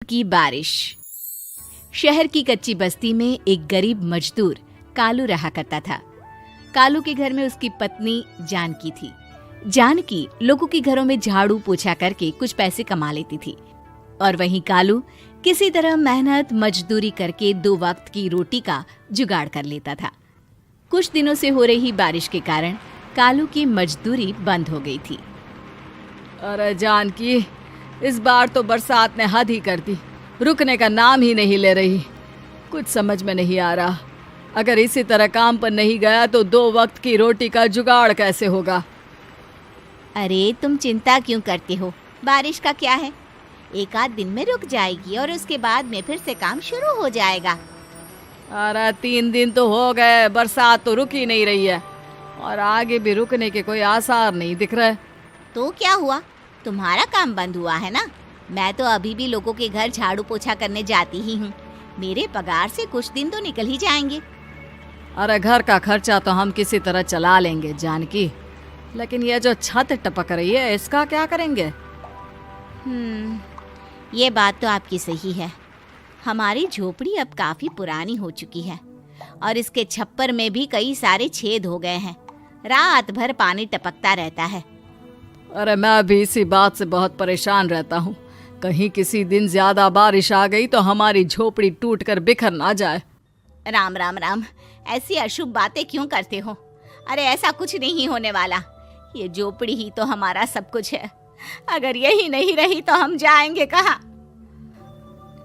की बारिश। शहर की कच्ची बस्ती में एक गरीब मजदूर कालू रहा करता था। कालू के घर में उसकी पत्नी जानकी थी। जानकी लोगों के घरों में झाड़ू पोछा करके कुछ पैसे कमा लेती थी और वहीं कालू किसी तरह मेहनत मजदूरी करके 2 वक्त की रोटी का जुगाड़ कर लेता था। कुछ दिनों से हो रही बारिश के कारण कालू की मजदूरी बंद हो गई थी। अरे जानकी, इस बार तो बरसात ने हद ही कर दी, रुकने का नाम ही नहीं ले रही। कुछ समझ में नहीं आ रहा, अगर इसी तरह काम पर नहीं गया तो 2 वक्त की रोटी का जुगाड़ कैसे होगा। अरे तुम चिंता क्यों करते हो, बारिश का क्या है, 1 आध दिन में रुक जाएगी और उसके बाद में फिर से काम शुरू हो जाएगा। अरे 3 दिन तो हो गए, बरसात तो रुक ही नहीं रही है और आगे भी रुकने के कोई आसार नहीं दिख रहे। तो क्या हुआ, तुम्हारा काम बंद हुआ है ना? मैं तो अभी भी लोगों के घर झाड़ू पोछा करने जाती ही हूँ। मेरे पगार से कुछ दिन तो निकल ही जाएंगे। अरे घर का खर्चा तो हम किसी तरह चला लेंगे जानकी, लेकिन ये जो छत टपक रही है इसका क्या करेंगे? ये बात तो आपकी सही है। हमारी झोपड़ी अब काफी पुरानी हो चुकी है और इसके छप्पर में भी कई सारे छेद हो गए हैं। रात भर पानी टपकता रहता है। अरे मैं भी इसी बात से बहुत परेशान रहता हूँ। कहीं किसी दिन ज्यादा बारिश आ गई तो हमारी झोपड़ी टूट कर बिखर ना जाए। राम राम राम, ऐसी अशुभ बातें क्यों करते हो? अरे ऐसा कुछ नहीं होने वाला। ये झोपड़ी ही तो हमारा सब कुछ है। अगर यही नहीं रही तो हम जाएंगे कहाँ?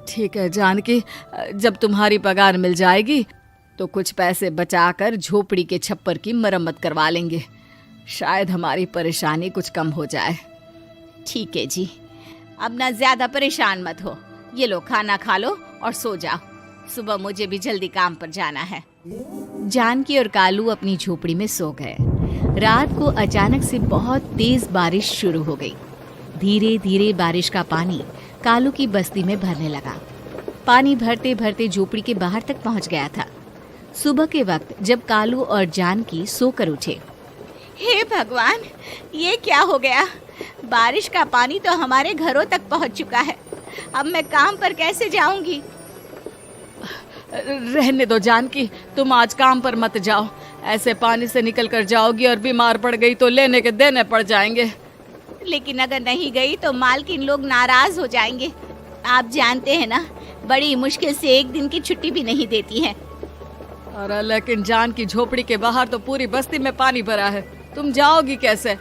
ठीक है जानकी, जब तुम्हारी पगार मिल जाएगी तो कुछ पैसे बचाकर झोपड़ी के छप्पर की मरम्मत करवा लेंगे। शायद हमारी परेशानी कुछ कम हो जाए। ठीक है जी, अब ना ज्यादा परेशान मत हो। ये लो खाना खा लो और सो जाओ, सुबह मुझे भी जल्दी काम पर जाना है। जानकी और कालू अपनी झोपड़ी में सो गए। रात को अचानक से बहुत तेज बारिश शुरू हो गई। धीरे धीरे बारिश का पानी कालू की बस्ती में भरने लगा। पानी भरते भरते झोपड़ी के बाहर तक पहुंच गया था। सुबह के वक्त जब कालू और जानकी सोकर उठे, हे भगवान, ये क्या हो गया? बारिश का पानी तो हमारे घरों तक पहुंच चुका है। अब मैं काम पर कैसे जाऊंगी? रहने दो जानकी, तुम आज काम पर मत जाओ। ऐसे पानी से निकल कर जाओगी और बीमार पड़ गई तो लेने के देने पड़ जाएंगे। लेकिन अगर नहीं गई तो मालकिन लोग नाराज हो जाएंगे। आप जानते हैं ना, बड़ी मुश्किल से 1 दिन की छुट्टी भी नहीं देती है। अरे लेकिन जानकी, झोपड़ी के बाहर तो पूरी बस्ती में पानी भरा है, तुम जाओगी कैसे?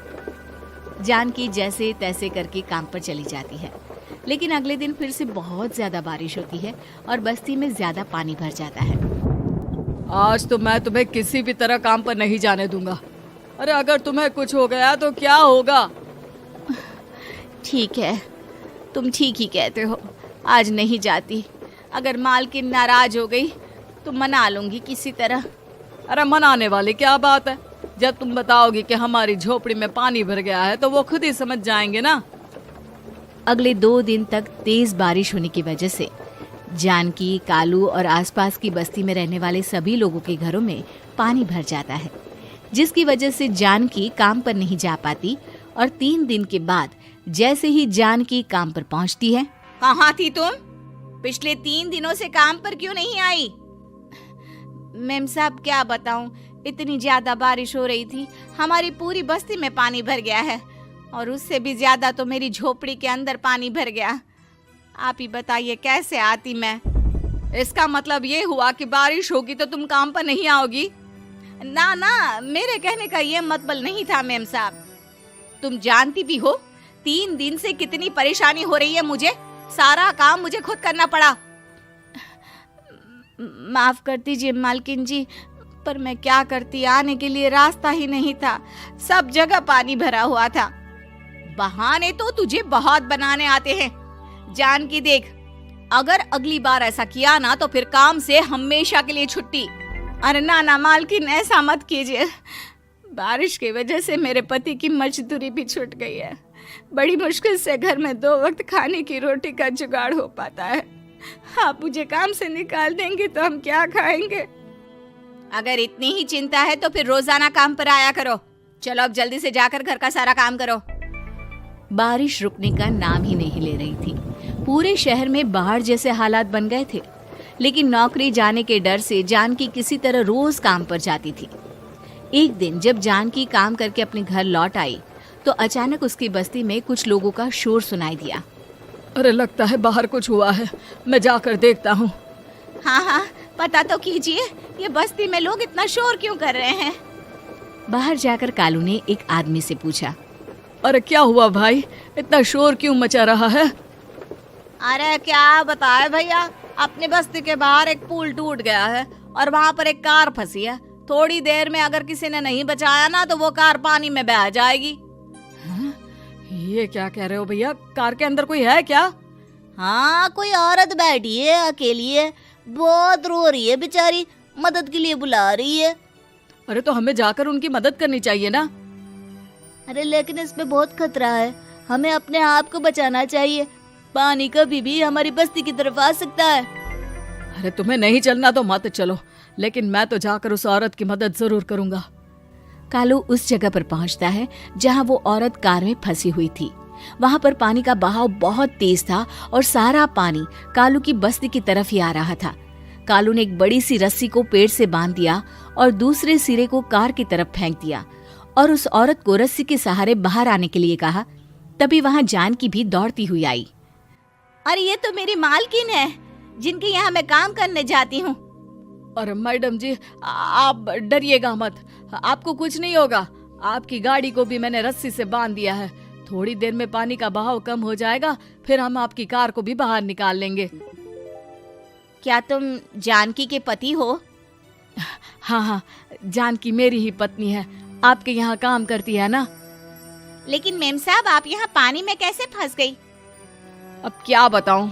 जानकी जैसे तैसे करके काम पर चली जाती है, लेकिन अगले दिन फिर से बहुत ज्यादा बारिश होती है और बस्ती में ज्यादा पानी भर जाता है। आज तो मैं तुम्हें किसी भी तरह काम पर नहीं जाने दूंगा। अरे अगर तुम्हें कुछ हो गया तो क्या होगा? ठीक है, तुम ठीक ही कहते हो, आज नहीं जाती। अगर मालकिन नाराज हो गई तो मना लूंगी किसी तरह। अरे मनाने वाली क्या बात है, जब तुम बताओगी कि हमारी झोपड़ी में पानी भर गया है तो वो खुद ही समझ जाएंगे ना। अगले 2 दिन तक तेज बारिश होने की वजह से जानकी, कालू और आसपास की बस्ती में रहने वाले सभी लोगों के घरों में पानी भर जाता है, जिसकी वजह से जानकी काम पर नहीं जा पाती। और 3 दिन के बाद जैसे ही जानकी काम पर पहुंचती है, कहाँ थी तुम? पिछले 3 दिनों से काम पर क्यों नहीं आई? मेम साहब क्या बताऊं, इतनी ज्यादा बारिश हो रही थी, हमारी पूरी बस्ती में पानी भर गया है और उससे भी ज्यादा तो मेरी झोपड़ी के अंदर पानी भर गया। आप ही बताइए कैसे आती मैं? इसका मतलब ये हुआ कि बारिश होगी तो तुम काम पर नहीं आओगी? ना ना, मेरे कहने का ये मतलब नहीं था मेम साहब। तुम जानती भी हो 3 दिन से कितनी परेशानी हो रही है मुझे। सारा काम मुझे खुद करना पड़ा। माफ कर दीजिए मालकिन जी, पर मैं क्या करती, आने के लिए रास्ता ही नहीं था, सब जगह पानी भरा हुआ था। बहाने तो तुझे बहुत बनाने आते हैं। जानकी देख, अगर अगली बार ऐसा किया ना तो फिर काम से हमेशा के लिए छुट्टी। अरे ना ना मालकिन, ऐसा मत कीजिए। बारिश की वजह से मेरे पति की मजदूरी भी छूट गई है। बड़ी मुश्किल से घर में 2 वक्त खाने की रोटी का जुगाड़ हो पाता है। आप मुझे काम से निकाल देंगे तो हम क्या खाएंगे? अगर इतनी ही चिंता है तो फिर रोजाना काम पर आया करो। चलो अब जल्दी से जाकर घर का सारा काम करो। बारिश रुकने का नाम ही नहीं ले रही थी। पूरे शहर में बाढ़ जैसे हालात बन गए थे, लेकिन नौकरी जाने के डर से जानकी किसी तरह रोज काम पर जाती थी। एक दिन जब जानकी काम करके अपने घर लौट आई तो अचानक उसकी बस्ती में कुछ लोगों का शोर सुनाई दिया। अरे लगता है बाहर कुछ हुआ है, मैं जाकर देखता हूँ। हाँ, पता तो कीजिए, ये बस्ती में लोग इतना शोर क्यों कर रहे हैं? बाहर जाकर कालू ने एक आदमी से पूछा। अरे क्या हुआ भाई, इतना शोर क्यों मचा रहा है? अरे क्या बताए भैया, अपनी बस्ती के बाहर एक पुल टूट गया है और वहाँ पर एक कार फंसी है। थोड़ी देर में अगर किसी ने नहीं बचाया ना तो वो कार पानी में बह जाएगी। ये क्या कह रहे हो भैया, कार के अंदर कोई है क्या? हाँ, कोई औरत बैठी है, अकेली है, बहुत रो रही है बेचारी, मदद के लिए बुला रही है। अरे तो हमें जाकर उनकी मदद करनी चाहिए ना। अरे लेकिन इसमें बहुत खतरा है, हमें अपने आप को बचाना चाहिए, पानी कभी भी हमारी बस्ती की तरफ आ सकता है। अरे तुम्हें नहीं चलना तो मत चलो, लेकिन मैं तो जाकर उस औरत की मदद जरूर करूंगा। कालू उस जगह पर पहुंचता है जहां वो औरत कार में फंसी हुई थी। वहां पर पानी का बहाव बहुत तेज था और सारा पानी कालू की बस्ती की तरफ ही आ रहा था। कालू ने एक बड़ी सी रस्सी को पेड़ से बांध दिया और दूसरे सिरे को कार की तरफ फेंक दिया और उस औरत को रस्सी के सहारे बाहर आने के लिए कहा। तभी वहां जानकी भी दौड़ती हुई आई। अरे ये तो मेरी मालकिन है, जिनके यहाँ मैं काम करने जाती हूँ। अरे मैडम जी, आप डरिएगा मत, आपको कुछ नहीं होगा। आपकी गाड़ी को भी मैंने रस्सी से बांध दिया है। थोड़ी देर में पानी का बहाव कम हो जाएगा, फिर हम आपकी कार को भी बाहर निकाल लेंगे। क्या तुम जानकी के पति हो? हाँ, जानकी मेरी ही पत्नी है, आपके यहाँ काम करती है ना। लेकिन मेम साहब, आप यहाँ पानी में कैसे फंस गई? अब क्या बताऊं,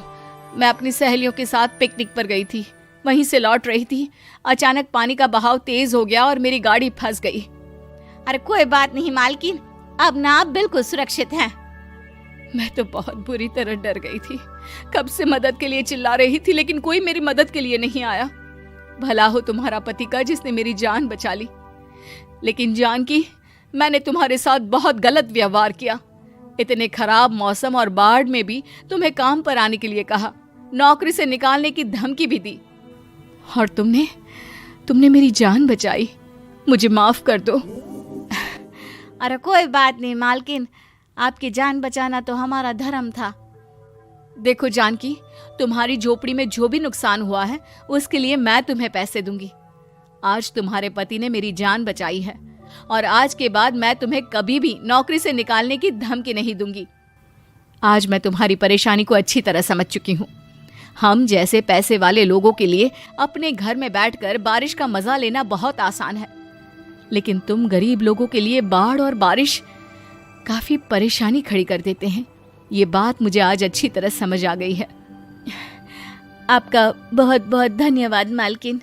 मैं अपनी सहेलियों के साथ पिकनिक पर गई थी, वहीं से लौट रही थी। अचानक पानी का बहाव तेज हो गया और मेरी गाड़ी फंस गई। अरे कोई बात नहीं मालकिन, अब ना आप बिल्कुल सुरक्षित हैं। मैं तो बहुत बुरी तरह डर गई थी, कब से मदद के लिए चिल्ला रही थी, लेकिन कोई मेरी मदद के लिए नहीं आया। भला हो तुम्हारा पति का जिसने मेरी जान बचा ली। लेकिन जानकी, मैंने तुम्हारे साथ बहुत गलत व्यवहार किया। इतने खराब मौसम और बाढ़ में भी तुम्हें काम पर आने के लिए कहा, नौकरी से निकालने की धमकी भी दी, और तुमने मेरी जान बचाई। मुझे माफ कर दो। अरे कोई बात नहीं मालकिन, आपकी जान बचाना तो हमारा धर्म था। देखो जानकी, तुम्हारी झोपड़ी में जो भी नुकसान हुआ है उसके लिए मैं तुम्हें पैसे दूंगी। आज तुम्हारे पति ने मेरी जान बचाई है और आज के बाद मैं तुम्हें कभी भी नौकरी से निकालने की धमकी नहीं दूंगी। आज मैं तुम्हारी परेशानी को अच्छी तरह समझ चुकी हूँ। हम जैसे पैसे वाले लोगों के लिए अपने घर में बैठकर बारिश का मजा लेना बहुत आसान है, लेकिन तुम गरीब लोगों के लिए बाढ़ और बारिश काफी परेशानी खड़ी कर देते हैं। ये बात मुझे आज अच्छी तरह समझ आ गई है। आपका बहुत बहुत धन्यवाद मालकिन।